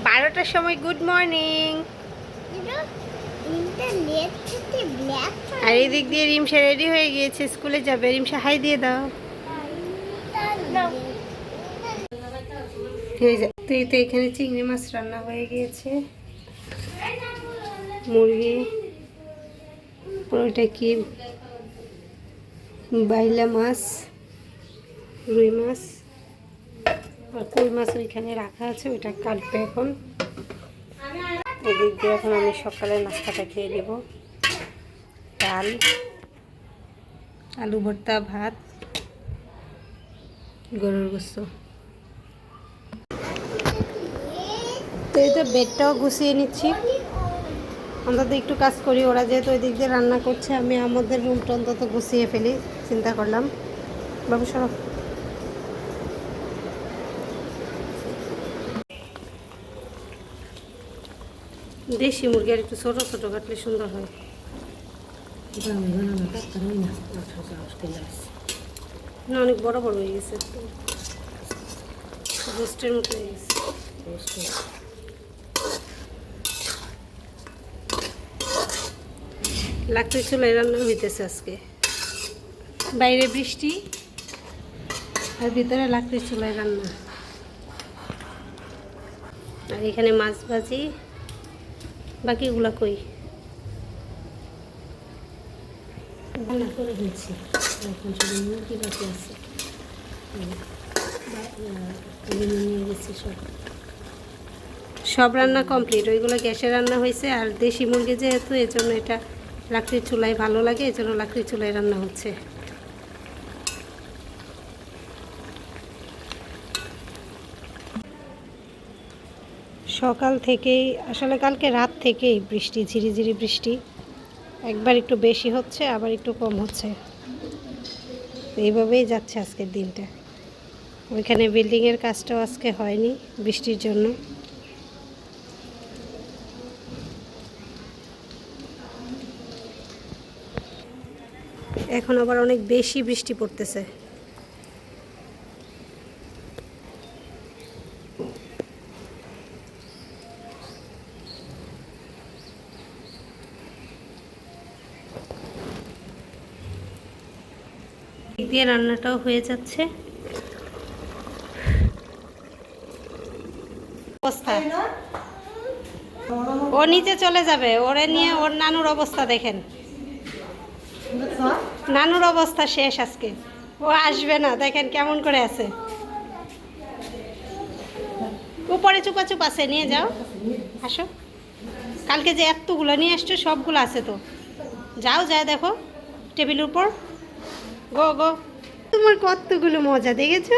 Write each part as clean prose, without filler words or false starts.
12টার সময় good morning. আর এই দিক দিয়ে রিমসা রেডি হয়ে গিয়েছে, স্কুলে যাবে। রিমসা হাই দিয়ে দাও। তুই তো এখানে চিংড়ি মাছ রান্না হয়ে গিয়েছে, মুরগি, ওইটা কি বাইলা মাছ, রুই মাছ আর কই মাছ ওইখানে রাখা আছে, ওইটা কাটবে এখন। এদিক দিয়ে এখন আমি সকালে নাস্তাটা খেয়ে নেব। ডাল, আলু ভর্তা, ভাত, গরুর গোস্ত। তো এই তো বেডটাও গুছিয়ে নিচ্ছি, অন্তত একটু কাজ করি। ওরা যেহেতু ওই দিক দিয়ে রান্না করছে, আমি আমাদের রুমটা অন্তত গুছিয়ে ফেলি, চিন্তা করলাম। বাবু সরব। দেশি মুরগি আর একটু ছোটো ছোটো কাটলে সুন্দর হয়। না, অনেক বড় বড় হয়ে গেছে, রোস্টের মতো হয়ে গেছে। লাকড়ি চুলায় রান্না হইতেছে আজকে। বাইরে বৃষ্টি আর ভিতরে লাকড়ি চুলায় রান্না। আর এখানে মাছ ভাজি, বাকিগুলা কই রান্না করে ফেলছি। এখন শুধু মুরগি বাকি আছে, নিয়ে গেছি সব রান্না কমপ্লিট। ওইগুলো গ্যাসে রান্না হয়েছে, আর দেশি মুরগি যেহেতু এজন্য এটা লাকড়ির চুলায় ভালো লাগে, এজন্য লাকড়ির চুলায় রান্না হচ্ছে। সকাল থেকেই, আসলে কালকে রাত থেকেই বৃষ্টি, ঝিরিঝিরি বৃষ্টি। একবার একটু বেশি হচ্ছে, আবার একটু কম হচ্ছে, এইভাবেই যাচ্ছে আজকের দিনটা। ওইখানে বিল্ডিংয়ের কাজটাও আজকে হয়নি বৃষ্টির জন্য। এখন আবার অনেক বেশি বৃষ্টি পড়তেছে। দিক দিয়ে রান্নাটাও হয়ে যাচ্ছে। অবস্থা, ও নিচে চলে যাবে, ওরে নিয়ে। ওর নানুর অবস্থা দেখেন, নানুর অবস্থা শেষ আজকে। ও আসবে না, দেখেন কেমন করে আছে। উপরে চুপা চুপ আছে, নিয়ে যাও, আসো। কালকে যে এতগুলো নিয়ে আসছো, সবগুলো আছে তো, যাও যায় দেখো টেবিলের উপর। গো গো, তোমার কতগুলো মজা দেখেছো।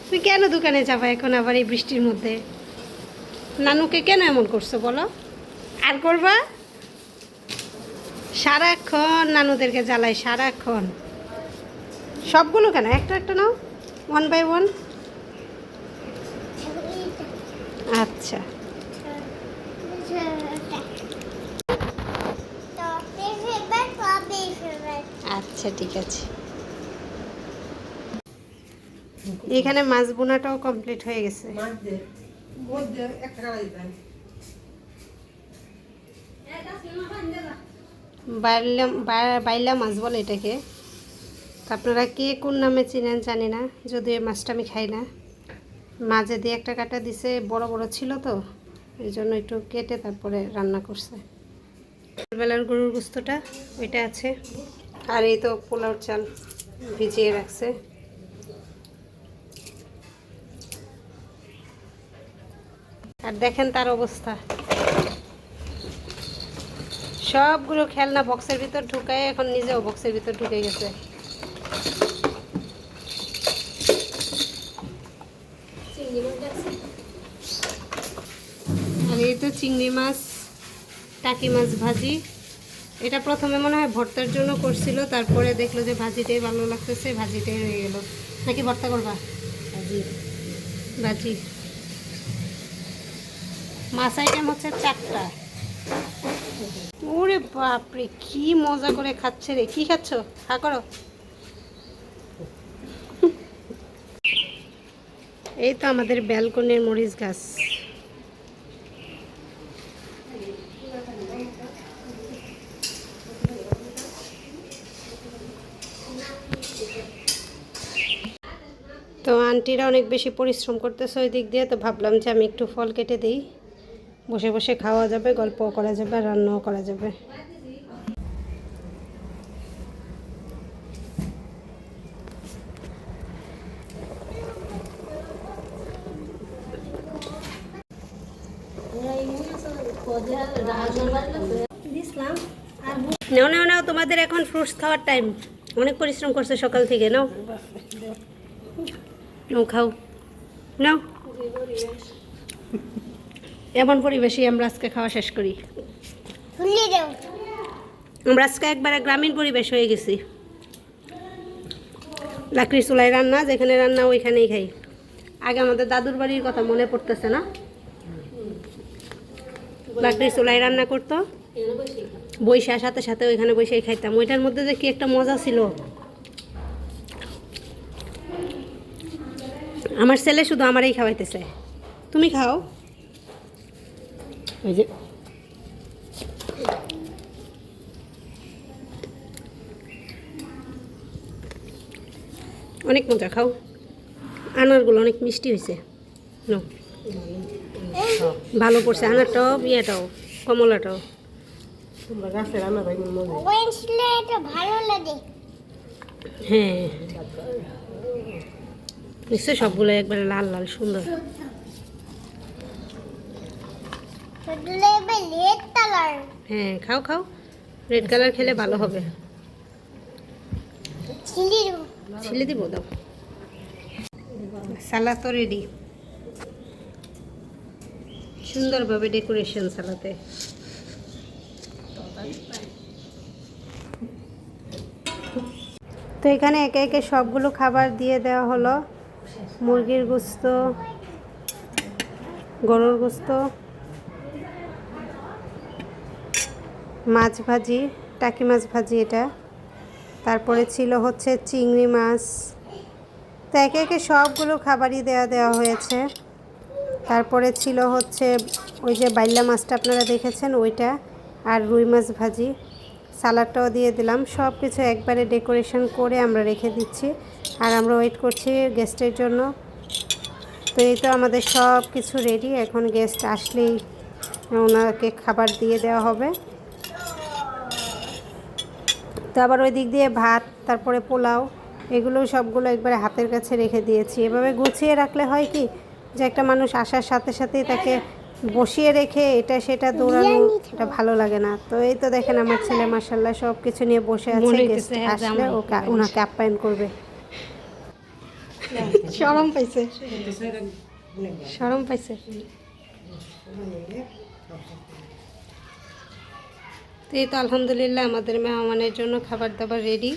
তুমি কেন দোকানে যাবা এখন আবার এই বৃষ্টির মধ্যে? নানুকে কেন এমন করছো বলো? আর করবা? সারাক্ষণ নানুদেরকে জ্বালাই, সারাক্ষণ। সবগুলো কেন, একটা একটা নাও, 1 বাই 1। আচ্ছা, আচ্ছা ঠিক আছে। এখানে মাছ বোনাটাও কমপ্লিট হয়ে গেছে। বাইলা মাছ বলে এটাকে। আপনারা কে কোন নামে চিনেন জানি না, যদিও এই মাছটা আমি খাই না। মাঝে দিয়ে একটা কাটা দিছে, বড় বড় ছিল তো, এই জন্য একটু কেটে তারপরে রান্না করছে। বেলার গরুর গোস্তটা ওইটা আছে, আর এই তো পোলাওর চাল ভিজিয়ে রাখছে। আর দেখেন তার অবস্থা, সবগুলো খেলনা বক্সের ভিতর ঢুকায়, এখন নিজেও বক্সের ভিতর ঢুকে গেছে। আর এই তো চিংড়ি মাছ, টাকি মাছ ভাজি। এটা প্রথমে মনে হয় ভর্তার জন্য করছিল, তারপরে দেখলো যে ভাজিটাই ভালো লাগতেছে, ভাজিটাই রয়ে গেল। নাকি ভর্তা করবা? ভাজি, ভাজি। মাছ আইটেম হচ্ছে 4টা। ওরে বাপরে, কি মজা করে খাচ্ছে রে। কি খাচ্ছ? খা করো। এই তো আমাদের ব্যালকনির মরিচ গাছ, আন্টিরা অনেক বেশি পরিশ্রম করতেছে ওই দিক দিয়ে, তো ভাবলাম যে আমি একটু ফল কেটে দিই, বসে বসে খাওয়া যাবে, গল্পও করা যাবে, আর রান্নাও করা যাবে। নাও নাও নাও, তোমাদের এখন ফ্রুটস খাওয়ার টাইম। অনেক পরিশ্রম করছে সকাল থেকে, নাও নাও খাও নাও। এমন পরিবেশেই আমরা আজকে খাওয়া শেষ করি। আমরা আজকে একবারে গ্রামীণ পরিবেশ হয়ে গেছি। লাকড়ির চুলায় রান্না, যেখানে রান্না ওইখানেই খাই। আগে আমাদের দাদুর বাড়ির কথা মনে পড়তেছে না? লাকড়ির চুলায় রান্না করতো, বৈশার সাথে সাথে ওইখানে বৈশাই খাইতাম। ওইটার মধ্যে যে কি একটা মজা ছিল। আমার ছেলে শুধু আমারই খাওয়াইতেছে, তুমি খাও। ওই যে অনেক মজা, খাও। আনারগুলো অনেক মিষ্টি হয়েছে, ভালো পড়ছে আনারটাও, ইয়েটাও, কমলাটাও। হ্যাঁ নিশ্চয় সবগুলো একবারে লাল লাল সুন্দর। হ্যাঁ খাও খাও, রেড কালার খেলে ভালো হবে। ছিলে দিব, দাও। সালাদ তো রেডি, সুন্দরভাবে ডেকোরেশন সালাতে। তো এখানে একে একে সবগুলো খাবার দিয়ে দেওয়া হলো। মুরগির গোস্ত, গরুর গোস্ত, মাছ ভাজি, টাকি মাছ ভাজি এটা, তারপরে ছিল হচ্ছে চিংড়ি মাছ। তো একে একে সবগুলো খাবারই দেওয়া হয়েছে। তারপরে ছিল হচ্ছে ওই যে বাইলা মাছটা আপনারা দেখেছেন ওইটা, আর রুই মাছ ভাজি, সালাডটাও দিয়ে দিলাম। সব কিছু একবারে ডেকোরেশন করে আমরা রেখে দিচ্ছি, আর আমরা ওয়েট করছি গেস্টের জন্য। তো এই তো আমাদের সব কিছু রেডি, এখন গেস্ট আসলেই ওনাকে খাবার দিয়ে দেওয়া হবে। তো আবার ওই দিক দিয়ে ভাত, তারপরে পোলাও, এগুলো সবগুলো একবারে হাতের কাছে রেখে দিয়েছি। এভাবে গুছিয়ে রাখলে হয় কি যে একটা মানুষ আসার সাথে সাথেই তাকে বসিয়ে রেখে এটা সেটা দৌড়ানো, এটা ভালো লাগে না। তো এই তো দেখেন আমার ছেলে মাশাআল্লাহ সব কিছু নিয়ে বসে আছে, গেস্ট আসলে ওনাকে আপ্যায়ন করবে। শরম পাইছে, শরম পাইছে। তো এই তো আলহামদুলিল্লাহ আমাদের মেহমানের জন্য খাবার দাবার রেডি।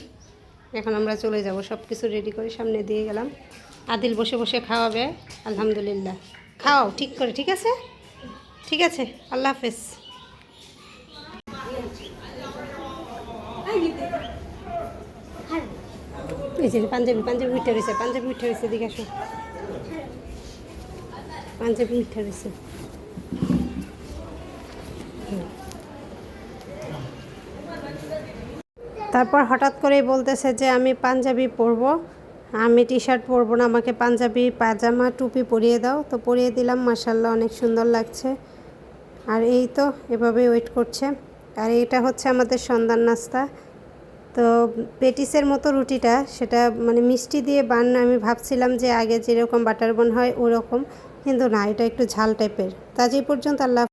এখন আমরা চলে যাব, সব কিছু রেডি করে সামনে দিয়ে গেলাম। আদিল বসে বসে খাওয়াবে আলহামদুলিল্লাহ। খাও ঠিক করে, ঠিক আছে ঠিক আছে, আল্লাহ হাফেজ। এই যে পাঞ্জাবি, পাঞ্জাবি উঠে রয়েছে, পাঞ্জাবি উঠে রয়েছে, দিকে আসো, পাঞ্জাবি উঠে রয়েছে। তারপর হঠাৎ করেই বলতেছে যে আমি পাঞ্জাবি পরবো, আমি টি শার্ট পরবো না, আমাকে পাঞ্জাবি পাজামা টুপি পরিয়ে দাও। তো পরিয়ে দিলাম, মাশাআল্লাহ অনেক সুন্দর লাগছে। আর এই তো এভাবেই ওয়েট করছে। আর এটা হচ্ছে আমাদের সন্ধ্যার নাস্তা। তো পেটিসের মতো রুটিটা, সেটা মানে মিষ্টি দিয়ে বানানো। আমি ভাবছিলাম যে আগে যেরকম বাটার বান হয় ওরকম, কিন্তু না, এটা একটু ঝাল টাইপের। তো আজ এই পর্যন্ত, আল্লাহ।